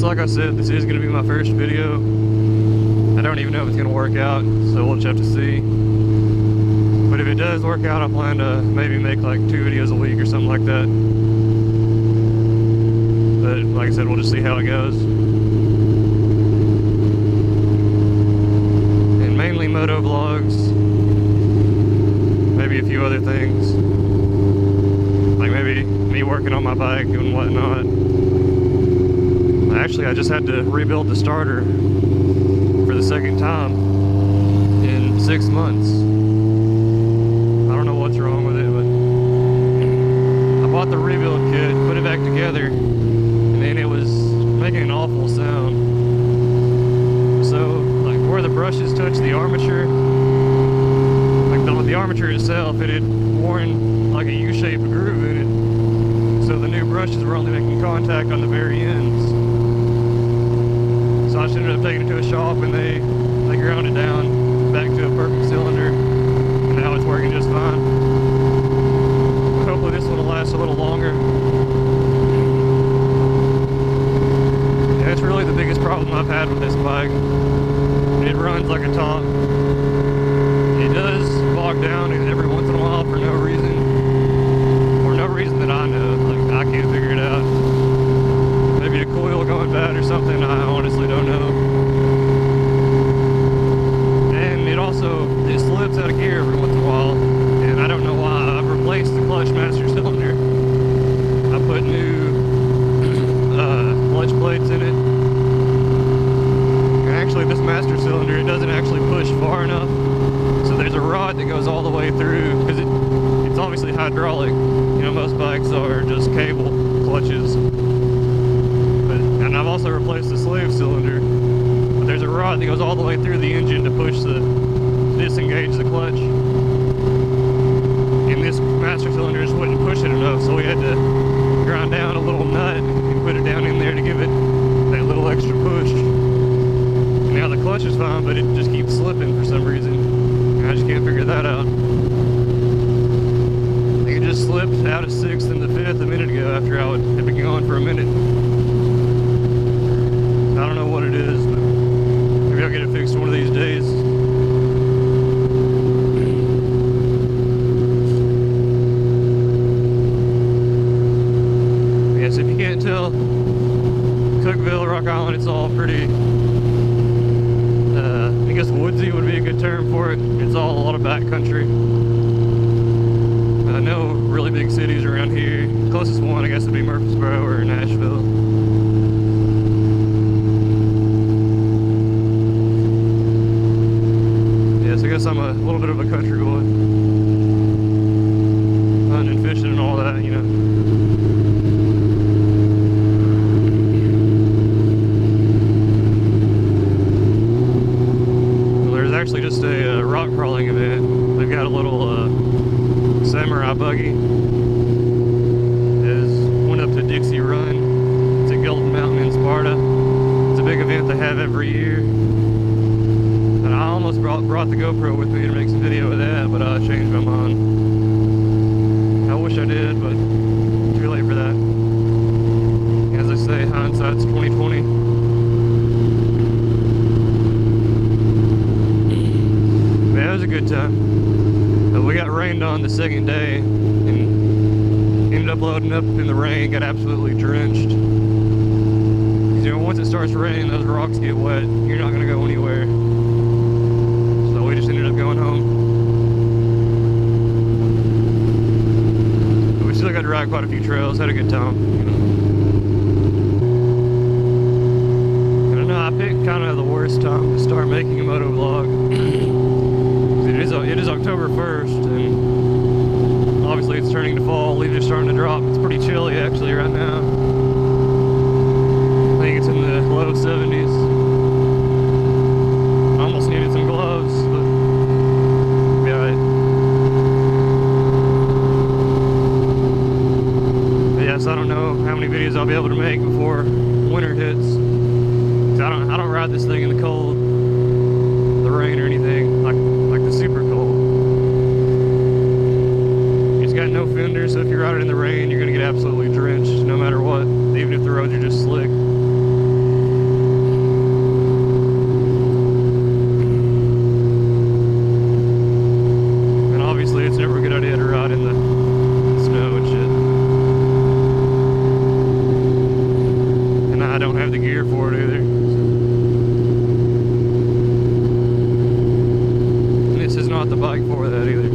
Like I said, this is going to be my first video. I don't even know if it's going to work out, so we'll just have to see. But if it does work out, I plan to maybe make like 2 videos a week or something like that. But like I said, we'll just see how it goes. And mainly moto vlogs, maybe a few other things, like maybe me working on my bike and whatnot. Actually, I just had to rebuild the starter for the second time in 6 months. I don't know what's wrong with it, but I bought the rebuild kit, put it back together, and then it was making an awful sound. So, like where the brushes touch the armature, like the armature itself, it had worn like a U-shaped groove in it. So the new brushes were only making contact on the very ends. So I just ended up taking it to a shop and they ground it down back to a perfect cylinder, and now it's working just fine. Hopefully this one will last a little longer. Yeah, it's really the biggest problem I've had with this bike. It runs like a top. It does bog down every once in a while for no reason. Or no reason that I know. Like, I can't figure it out. Maybe a coil going bad or something, I honestly don't know. And it slips out of gear every once in a while, and I don't know why. I've replaced the clutch master cylinder, obviously hydraulic. You know, most bikes are just cable clutches. And I've also replaced the slave cylinder. But there's a rod that goes all the way through the engine to disengage the clutch. And this master cylinder just wouldn't push it enough, so we had to grind down a little nut and put it down in there to give it that little extra push. And now the clutch is fine, but it just keeps slipping for some reason. And I just can't figure that out. I think it just slipped out of 6th and the 5th a minute ago after I had been going for a minute. I don't know what it is, but maybe I'll get it fixed one of these days. Yes, if you can't tell, Cookville, Rock Island, it's all pretty, I guess woodsy would be a good term for it. It's all a lot of backcountry. No really big cities around here. Closest one, I guess, would be Murfreesboro or Nashville. Yes, I guess I'm a little bit of a country boy. Hunting and fishing and all that, you know. There's actually just a rock crawling event. They've got a little samurai buggy. Went up to Dixie Run. It's at Golden Mountain in Sparta. It's a big event they have every year. And I almost brought the GoPro with me to make some video of that, but I changed my mind. I wish I did, but too late for that. As I say, hindsight's 20/20. It was a good time. We got rained on the second day and ended up loading up in the rain, got absolutely drenched. Because, you know, once it starts raining, those rocks get wet. You're not going to go anywhere. So we just ended up going home. But we still got to ride quite a few trails, had a good time. And I know I picked kind of the worst time to start making a motovlog. It is October 1st, and obviously it's turning to fall. Leaves are starting to drop. It's pretty chilly actually right now. I think it's in the low 70s. I almost needed some gloves, but yeah. But yes, I don't know how many videos I'll be able to make before winter hits. 'Cause I don't ride this thing in the cold, the rain or anything like the super cold. It's got no fender, so if you ride it in the rain, you're gonna get absolutely drenched no matter what, even if the roads are just slick. And obviously it's never a good idea to ride in the snow and shit. And I don't have the gear for it either. Not the bike for that either.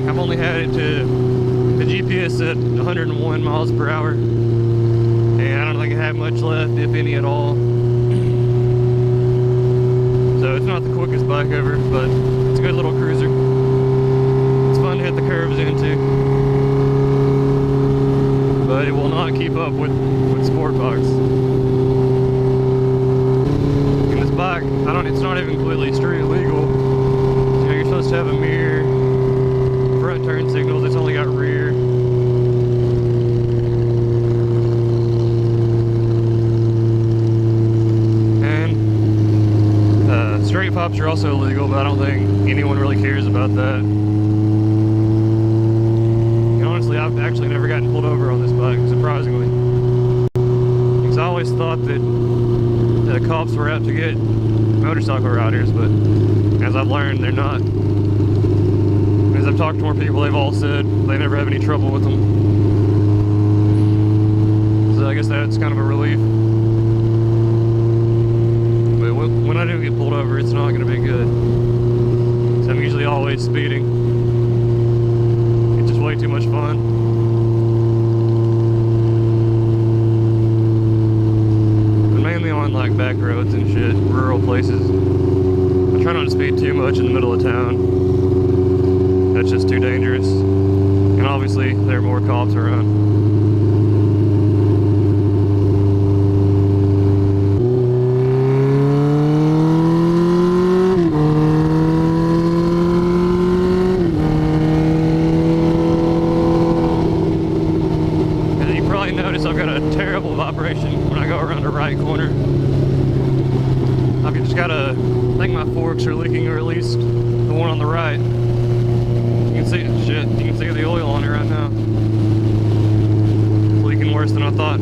I've only had it to the GPS at 101 miles per hour, and I don't think I have much left, if any at all. So it's not the quickest bike ever, but it's a good little cruiser. It's fun to hit the curves into, but it will not keep up with sport bikes. And this bike, it's not even completely street legal. You know, you're supposed to have a mirror, front turn signals, it's only got rear. And straight pops are also illegal, but I don't think anyone really cares about that. And honestly, I've actually never gotten pulled over on this bike, surprisingly. Because I always thought that the cops were out to get motorcycle riders, but as I've learned, they're not. As I've talked to more people, they've all said they never have any trouble with them. enjoy speeding. It's just way too much fun. And mainly on like back roads and shit, rural places. I try not to speed too much in the middle of town. That's just too dangerous. And obviously there are more cops around. I've got a terrible vibration when I go around the right corner. I've just got I think my forks are leaking, or at least the one on the right. You can see it, shit, you can see the oil on it right now. It's leaking worse than I thought.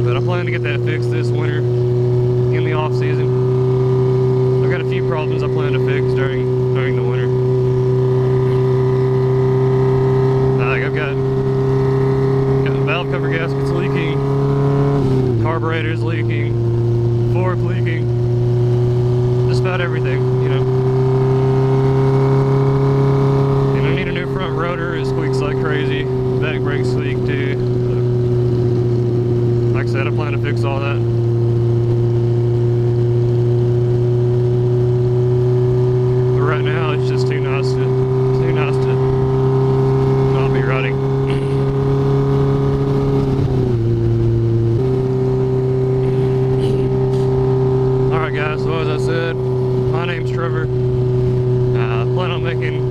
But I plan to get that fixed this winter, in the off season. I've got a few problems I plan to fix during the winter. I've got valve cover gaskets leaking, carburetors leaking, fork leaking, just about everything, you know. And I need a new front rotor. It squeaks like crazy. Back brakes leak too. Like I said, I plan to fix all that. But right now, it's just too nice to not be riding. Alright guys, so as I said, my name's Trevor. I plan on making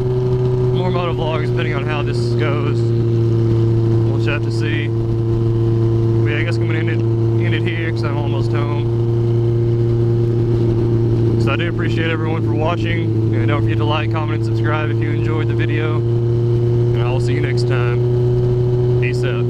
more motovlogs depending on how this goes. We'll just have to see. But yeah, I guess I'm going to end it here because I'm almost home. So I do appreciate everyone for watching. And don't forget to like, comment, and subscribe if you enjoyed the video. And I will see you next time. Peace out.